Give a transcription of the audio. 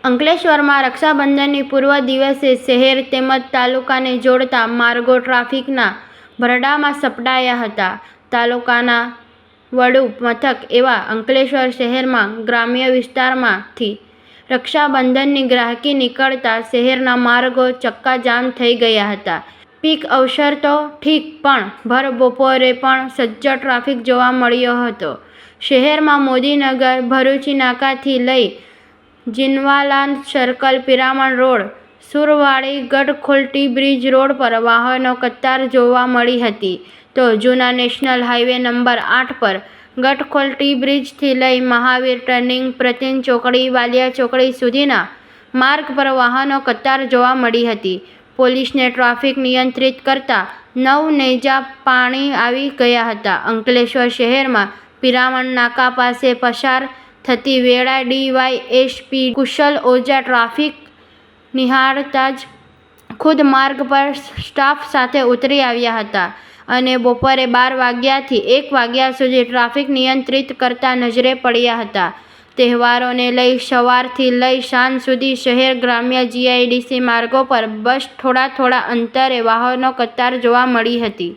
અંકલેશ્વરમાં રક્ષાબંધનની પૂર્વ દિવસે શહેર તેમજ તાલુકાને જોડતા માર્ગો ટ્રાફિકના ભરડામાં સપડાયા હતા. તાલુકાના વડુ મથક એવા અંકલેશ્વર શહેરમાં ગ્રામ્ય વિસ્તારમાંથી રક્ષાબંધનની ગ્રાહકી નીકળતા શહેરના માર્ગો ચક્કાજામ થઈ ગયા હતા. પીક અવસર તો ઠીક, પણ ભર બપોરે પણ સજ્જડ ટ્રાફિક જોવા મળ્યો હતો. શહેરમાં મોદીનગર, ભરૂચી નાકાથી લઈ Jinwala circle, Piraman road, Survadi, Gadhkhol T bridge road પર વાહનો કતાર જોવા મળી હતી. તો જૂના નેશનલ હાઈવે નંબર 8 પર ગઢખોલ ટી બ્રિજથી લઈ મહાવીર ટર્નિંગ, પ્રતિન ચોકડી, વાલિયા ચોકડી સુધીના માર્ગ પર વાહનો કતાર જોવા મળી હતી. પોલીસને ટ્રાફિક નિયંત્રિત કરતા 9 નેજા પાણી આવી ગયા હતા. અંકલેશ્વર શહેરમાં પિરામણ નાકા પાસે પસાર થતી વેળાએ ડીવાયએસપી કુશલ ઓઝા ટ્રાફિક નિહાળતા જ ખુદ માર્ગ પર સ્ટાફ સાથે ઉતરી આવ્યા હતા અને બપોરે 12 વાગ્યાથી 1 વાગ્યા સુધી ટ્રાફિક નિયંત્રિત કરતા નજરે પડ્યા હતા. તહેવારોને લઈ સવારથી લઈ સાંજ સુધી શહેર ગ્રામ્ય જીઆઈડીસી માર્ગો પર બસ થોડા અંતરે વાહનો કતાર જોવા મળી હતી.